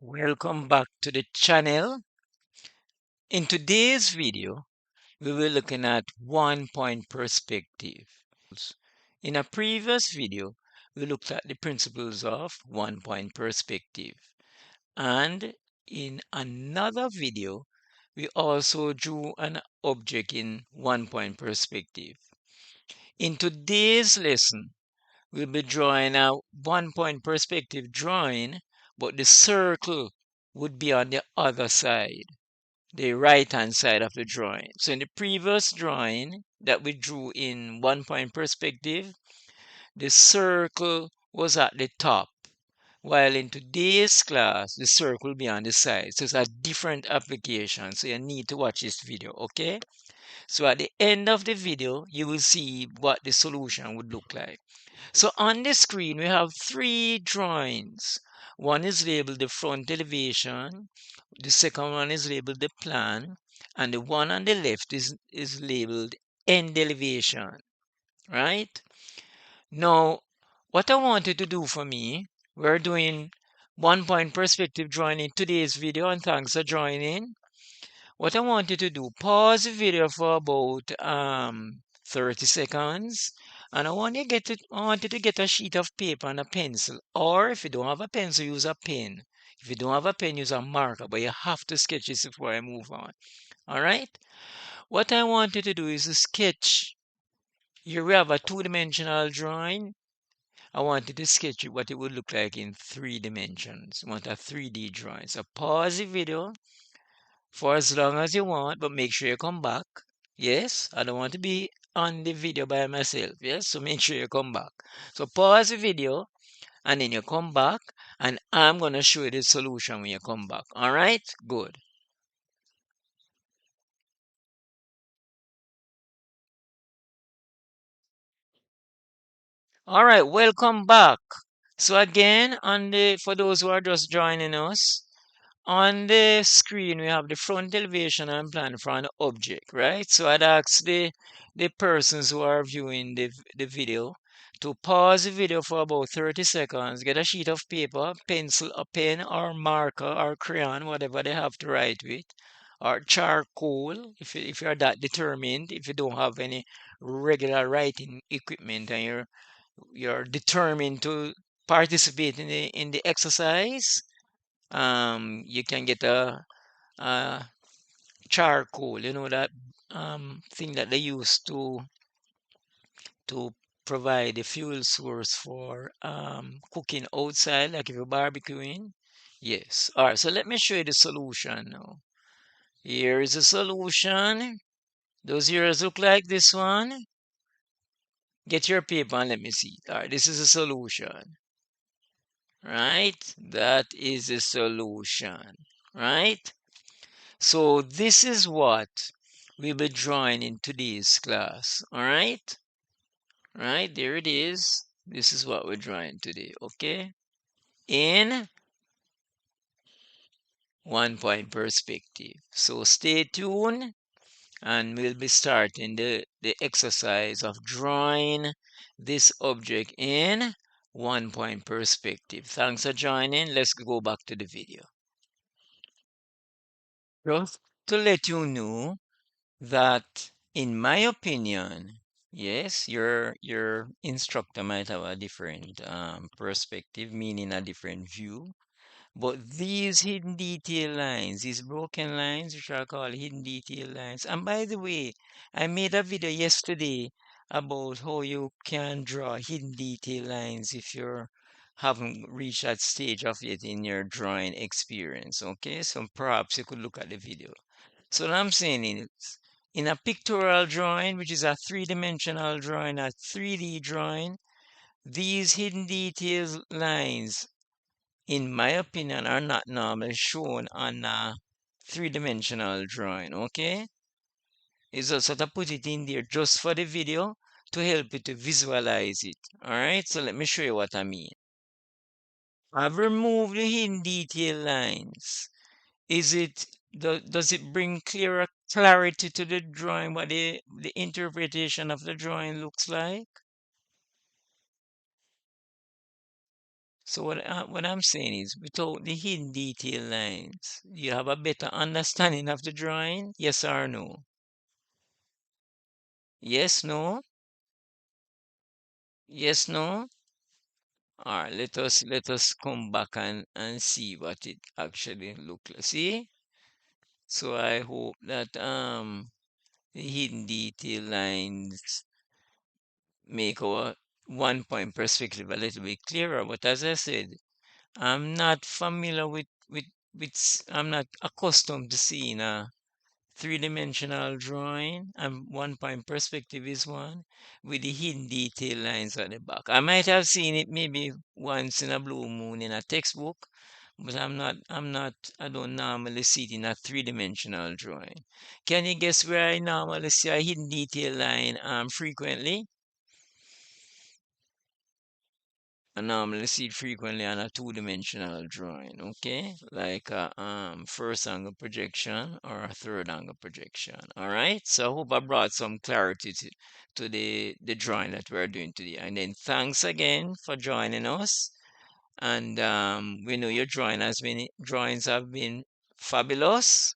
Welcome back to the channel. In today's video, we will be looking at one-point perspective. In a previous video, we looked at the principles of one-point perspective. And in another video, we also drew an object in one-point perspective. In today's lesson, we'll be drawing a one-point perspective drawing, but the circle would be on the other side, the right hand side of the drawing. So in the previous drawing that we drew in one-point perspective, the circle was at the top, while in today's class, the circle will be on the side. So it's a different application. So you need to watch this video, okay? So at the end of the video, you will see what the solution would look like. So on the screen, we have three drawings. One is labeled the front elevation, the second one is labeled the plan, and the one on the left is labeled end elevation, right? Now, what I want you to do for me, we're doing one-point perspective drawing in today's video, and thanks for joining. What I want you to do, pause the video for about 30 seconds. And I want you to get a sheet of paper and a pencil. Or if you don't have a pencil, use a pen. If you don't have a pen, use a marker. But you have to sketch this before I move on. All right? What I want you to do is to sketch. Here we have a two-dimensional drawing. I want you to sketch what it would look like in 3 dimensions. I want a 3D drawing. So pause the video for as long as you want, but make sure you come back. Yes, I don't want to be on the video by myself. Yes, so make sure you come back. So pause the video and then you come back, and I'm going to show you the solution when you come back. All right, good. All right, welcome back. So again, for those who are just joining us, on the screen, we have the front elevation and plan for an object, right? So I'd ask the persons who are viewing the video to pause the video for about 30 seconds, get a sheet of paper, pencil, a pen, or marker, or crayon, whatever they have to write with, or charcoal, if you're that determined, if you don't have any regular writing equipment and you're determined to participate in the exercise, you can get a charcoal, that thing that they use to provide a fuel source for cooking outside, like if you're barbecuing. Yes. All right, so let me show you the solution now. Here is the solution. Those ears look like this one. Get your paper and let me see. All right, this is a solution. Right? That is the solution. Right? So this is what we'll be drawing in today's class. All right? Right, there it is. This is what we're drawing today, okay? In one-point perspective. So stay tuned and we'll be starting the exercise of drawing this object in one-point perspective. Thanks for joining. Let's go back to the video. Just to let you know that in my opinion, yes, your instructor might have a different perspective, meaning a different view. But these hidden detail lines, these broken lines, which are called hidden detail lines. And by the way, I made a video yesterday about how you can draw hidden detail lines if you haven't reached that stage of it in your drawing experience. Okay, so perhaps you could look at the video. So what I'm saying is, in a pictorial drawing, which is a three-dimensional drawing, a 3D drawing, these hidden details lines, in my opinion, are not normally shown on a three-dimensional drawing, okay? It's just that I put it in there just for the video to help you to visualize it, all right? So let me show you what I mean. I've removed the hidden detail lines. Does it bring clearer clarity to the drawing, what the interpretation of the drawing looks like? So what I'm saying is, without the hidden detail lines, you have a better understanding of the drawing? Yes or no? Yes, no? Yes, no? All right, let us come back and see what it actually look like. See? So I hope that the hidden detail lines make our 1 point perspective a little bit clearer. But as I said, I'm not familiar I'm not accustomed to seeing a three-dimensional drawing, and 1 point perspective is one with the hidden detail lines at the back. I might have seen it maybe once in a blue moon in a textbook, but I don't normally see it in a three-dimensional drawing. Can you guess where I normally see a hidden detail line frequently? I normally see it frequently on a two-dimensional drawing, okay? Like a first angle projection or a third angle projection. All right. So I hope I brought some clarity to the drawing that we're doing today. And then thanks again for joining us. And we know your drawings have been fabulous.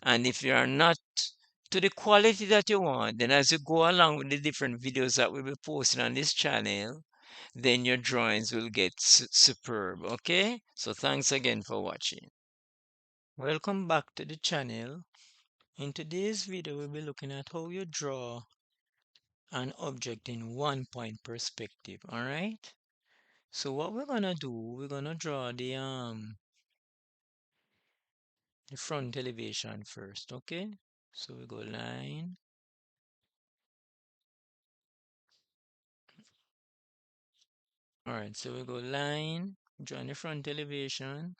And if you are not to the quality that you want, then as you go along with the different videos that we'll be posting on this channel, then your drawings will get superb. Okay, so thanks again for watching. Welcome back to the channel. In today's video we'll be looking at how you draw an object in 1 point perspective. All right, so what we're gonna do, we're gonna draw the front elevation first. Okay, so we go line. All right, so we go line, draw the front elevation.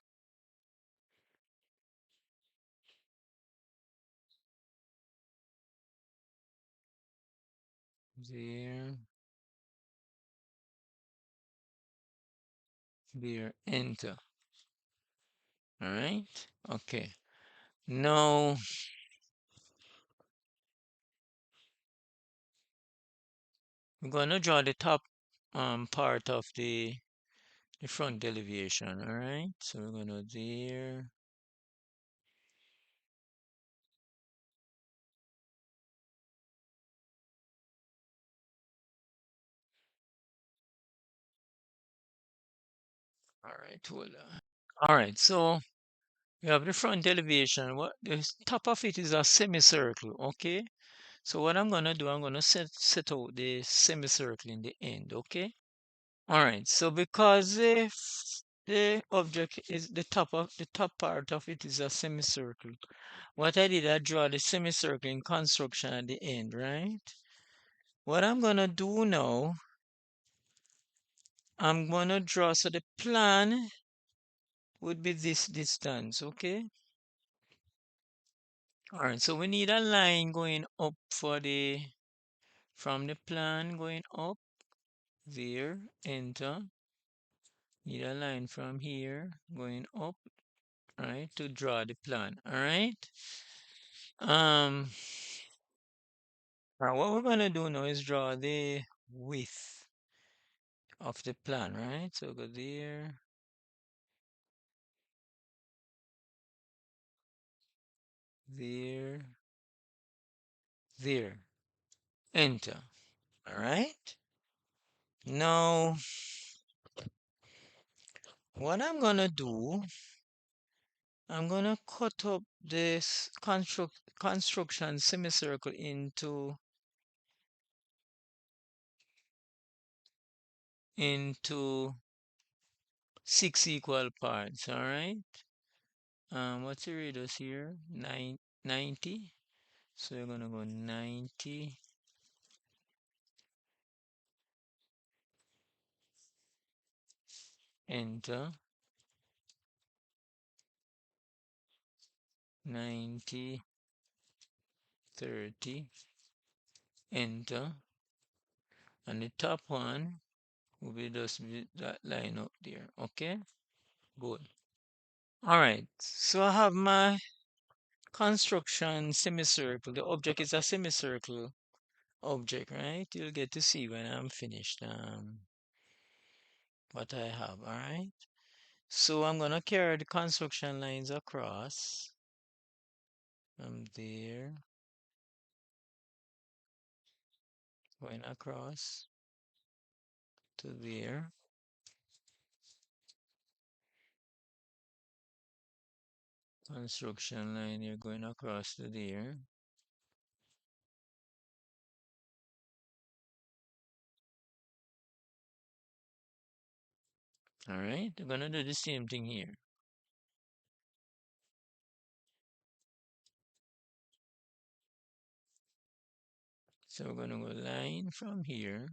There, there, enter. All right, okay. Now we're gonna draw the top part of the front elevation. All right, so we're gonna there, all right, hold on. All right, so we have the front elevation. What the top of it is a semicircle. Okay, so what I'm gonna do, I'm gonna set out the semicircle in the end. Okay. All right, so because the object is the top part of it is a semicircle, what I did, I draw the semicircle in construction at the end, right? What I'm gonna do now, I'm gonna draw, so the plan would be this distance, okay? All right, so we need a line going up from the plan going up, there, enter. Need a line from here going up, right, to draw the plan, all right? Um, what we're gonna do now is draw the width of the plan, right? So go there, there, there, enter. All right. Now, what I'm gonna do, I'm gonna cut up this construction semicircle into 6 equal parts. All right. What's the radius here? 90. So we're gonna go 90. Enter. 90, 30, enter, and the top one will be just that line up there. Okay, good. All right, so I have my construction semicircle. The object is a semicircle object, right? You'll get to see when I'm finished. what I have, all right? So I'm gonna carry the construction lines across from there, going across to there. Construction line here going across to there. All right, we're gonna do the same thing here. So we're gonna go line from here.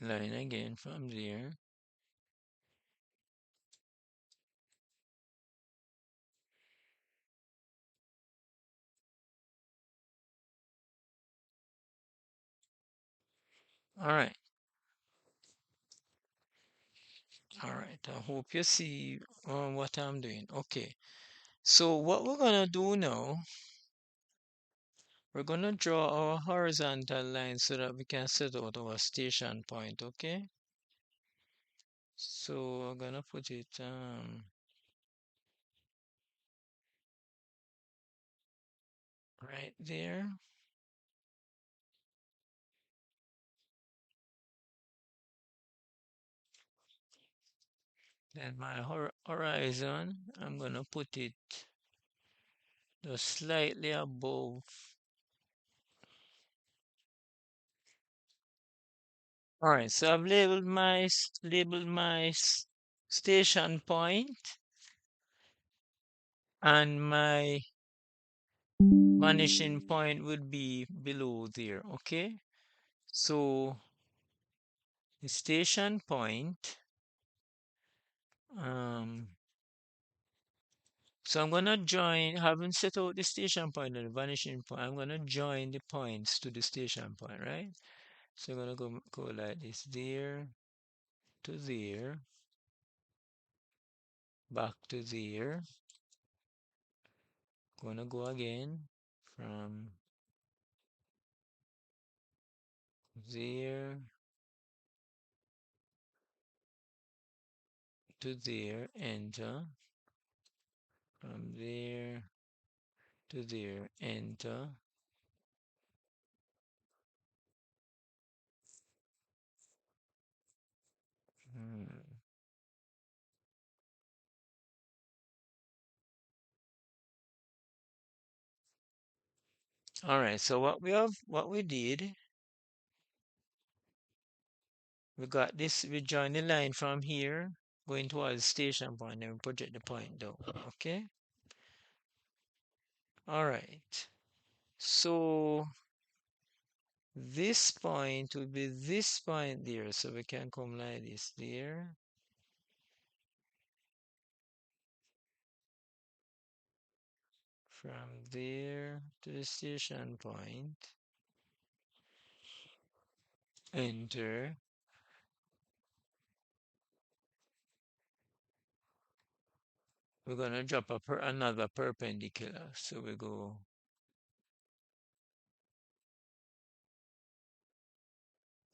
Line again from there. All right. All right. I hope you see what I'm doing. Okay. So what we're gonna do now, we're gonna draw our horizontal line so that we can set out our station point. Okay. So we're gonna put it right there. Then my horizon, I'm gonna put it just slightly above. All right, so I've labeled my station point, and my vanishing point would be below there. Okay, so the station point. Um, so I'm gonna join. Having set out the station point and the vanishing point, I'm gonna join the points to the station point, right? So I'm gonna go like this, there to there, back to there. Gonna go again from there to there, enter. From there to there, enter. Hmm. All right, so what we did, we got this, we joined the line from here, going towards the station point, and we project the point down. Okay? All right. So this point will be this point there, so we can come like this there. From there to the station point, enter. We're gonna drop another perpendicular. So we go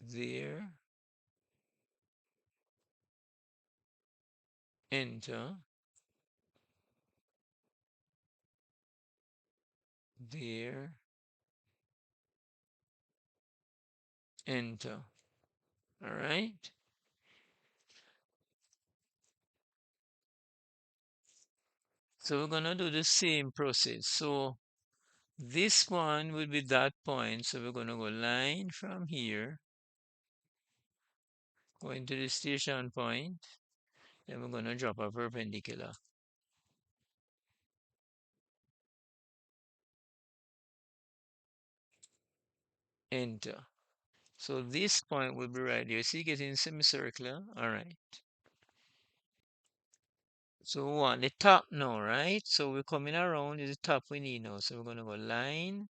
there, enter, there, enter. All right. So we're gonna do the same process. So this one will be that point. So we're gonna go line from here, going to the station point. Then we're gonna drop a perpendicular. Enter. So this point will be right here. See, getting semicircular. All right. So we want the top now, right? So we're coming around is the top we need now. So we're gonna go line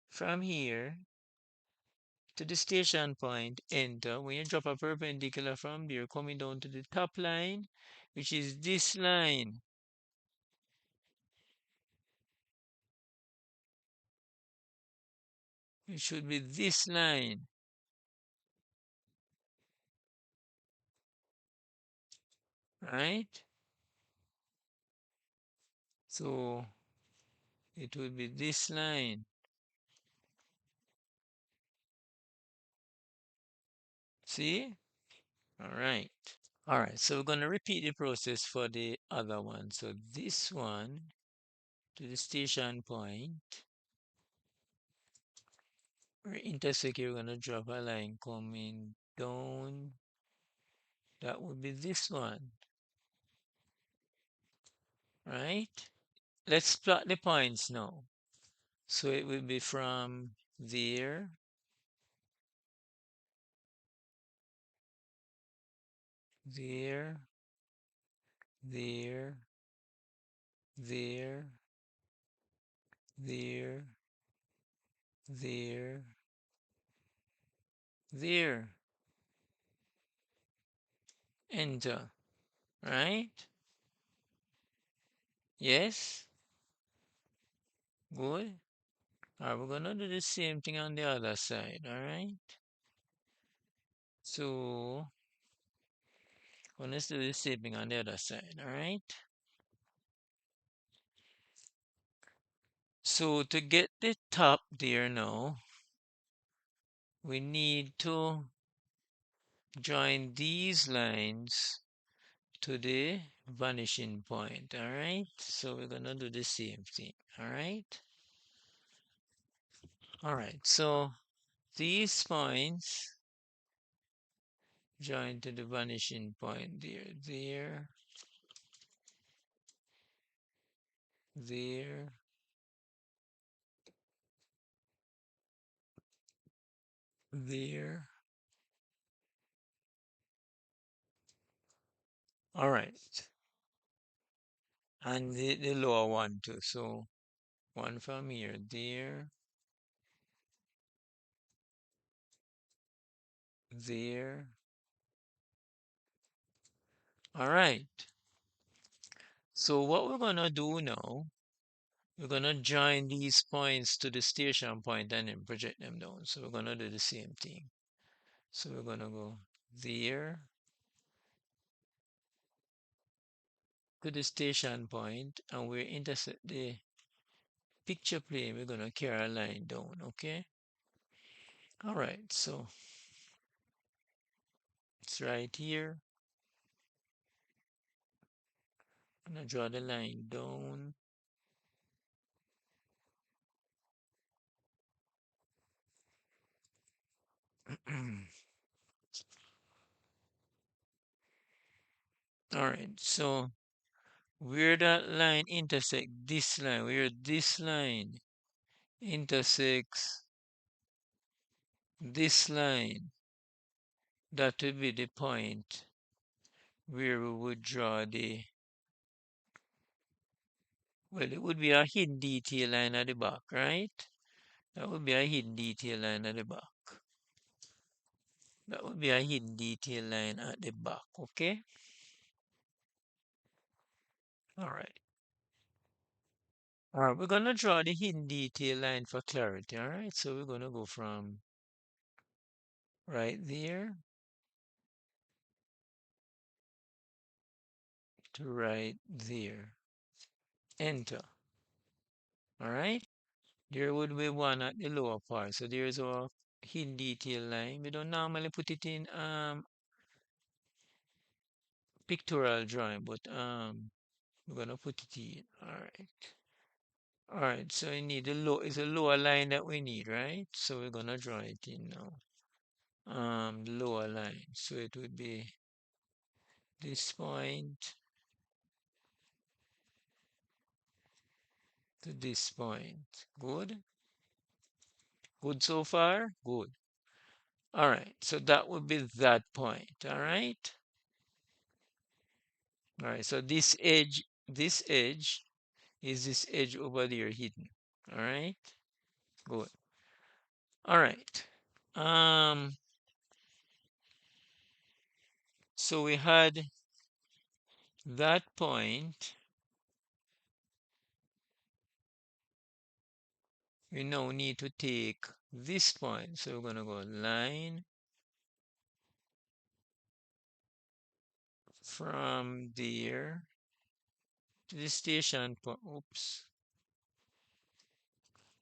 from here to the station point, enter. When you drop a perpendicular from there, coming down to the top line, which is this line. It should be this line, right? So it would be this line. See? All right. All right, so we're going to repeat the process for the other one. So this one to the station point, where intersect, you're going to drop a line coming down. That would be this one, right? Let's plot the points now. So it will be from there, there, there, there, there, there, there. Enter, right? Yes? Good. All right, we're gonna do the same thing on the other side, all right? So, let's do the same thing on the other side, all right? So, to get the top there now, we need to join these lines to the vanishing point, all right? So, we're gonna do the same thing, all right? All right, so these points join to the vanishing point there, there, there, there. All right. And the lower one too. So one from here, there, there. All right. So what we're gonna do now, we're gonna join these points to the station point and then project them down. So we're gonna do the same thing. So we're gonna go there to the station point and we intersect the picture plane. We're gonna carry a line down, okay? All right, so it's right here. I'm gonna draw the line down. All right, so where that line intersect this line, where this line intersects this line, that would be the point where we would draw the, well, it would be a hidden detail line at the back, right? That would be a hidden detail line at the back. That would be a hidden detail line at the back, okay? All right. All right, we're gonna draw the hidden detail line for clarity, all right? So we're gonna go from right there to right there. Enter. All right. There would be one at the lower part. So there's a hidden detail line. We don't normally put it in pictorial drawing, but we're gonna put it in. All right. All right. So we need it's a lower line that we need, right? So we're gonna draw it in now. The lower line. So it would be this point to this point. Good. Good so far? Good. All right. So that would be that point. All right. All right. So this edge is this edge over there hidden. All right. Good. All right. Um, so we had that point. We now need to take this point. So we're going to go line from there to the station point. Oops.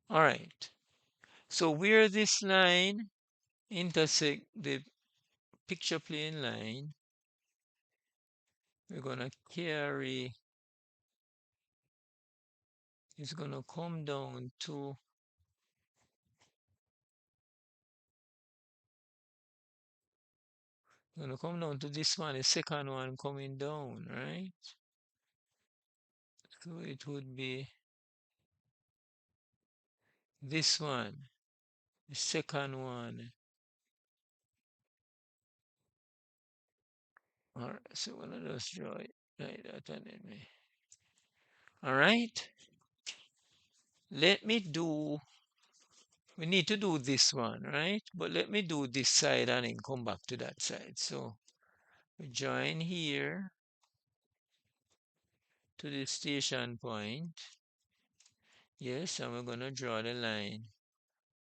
All right. So where this line intersect the picture plane line, we're going to carry, it's going to come down to, this one, the second one coming down, right? So it would be this one, the second one. All right, so we're gonna just draw it like that and then all right. Let me do, we need to do this one, right? But let me do this side and then come back to that side. So we join here to the station point. Yes, and we're gonna draw the line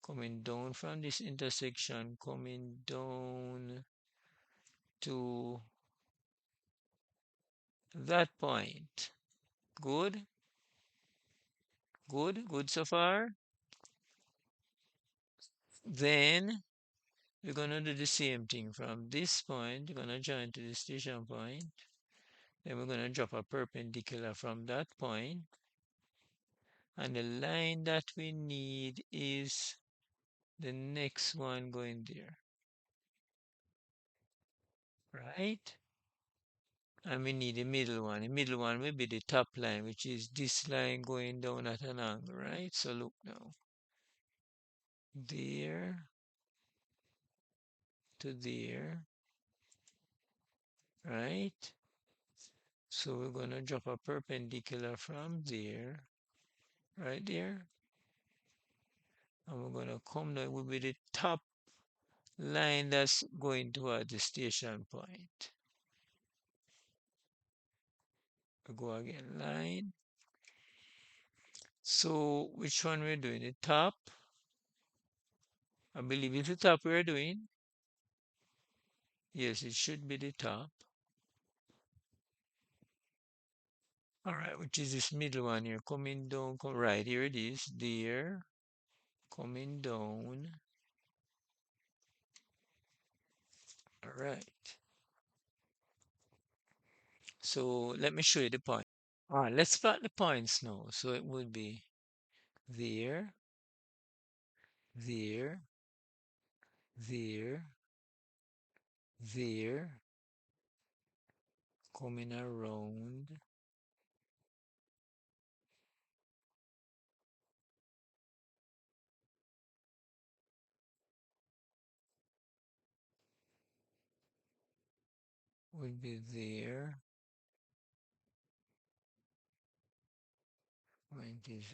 coming down from this intersection, coming down to that point. Good, good so far. Then we're gonna do the same thing from this point. We're gonna join to the station point. Then we're gonna drop a perpendicular from that point. And the line that we need is the next one going there. Right? And we need the middle one. The middle one will be the top line, which is this line going down at an angle, right? So look now. There to there, right? So we're going to drop a perpendicular from there, right there. And we're going to come down, will be the top line that's going toward the station point. We go again, line. So which one we're doing? The top? I believe it's the top we're doing. Yes, it should be the top. All right, which is this middle one here, coming down, right here it is, there, coming down. All right. So let me show you the point. All right, let's plot the points now. So it would be there, there, there, there, coming around. Would be there. Point is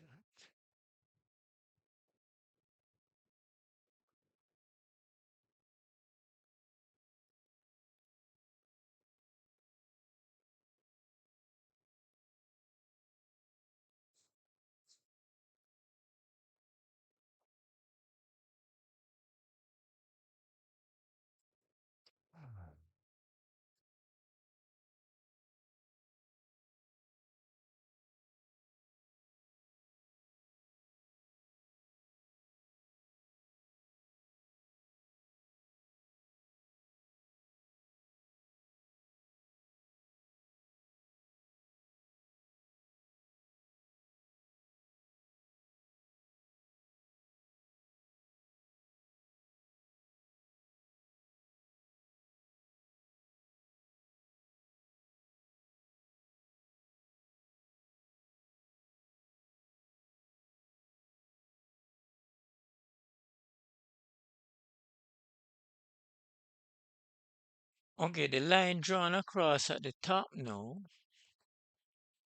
okay. The line drawn across at the top now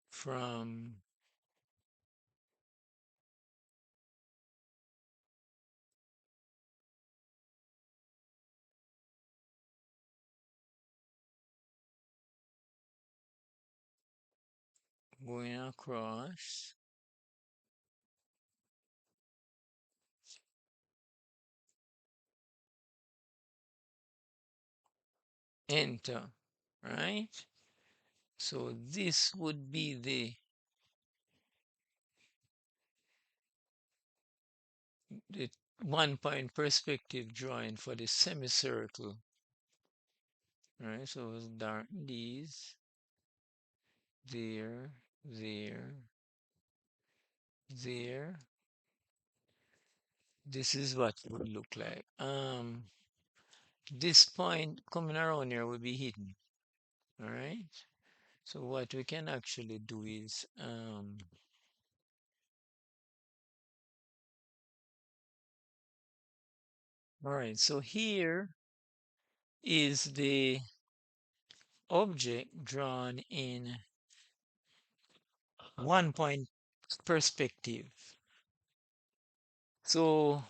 from going across, enter, right? So this would be the 1 point perspective drawing for the semicircle, right? So it's dark these, there, there, there. This is what it would look like. This point coming around here will be hidden, all right? So what we can actually do is, all right, so here is the object drawn in 1 point perspective. So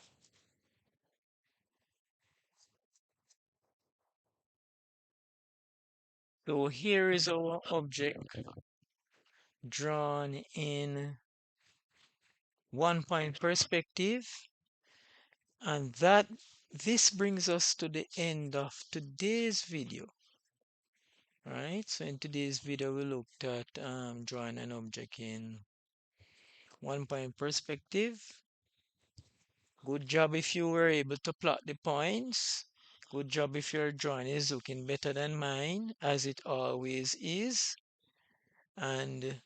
here is our object drawn in 1 point perspective, and this brings us to the end of today's video. Right, so in today's video we looked at drawing an object in 1 point perspective. Good job if you were able to plot the points. Good job if your drawing is looking better than mine, as it always is. And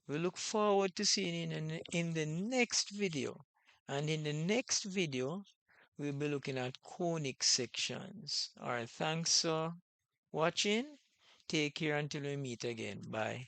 we look forward to seeing you in the next video. And in the next video, we'll be looking at conic sections. All right, thanks for watching. Take care until we meet again. Bye.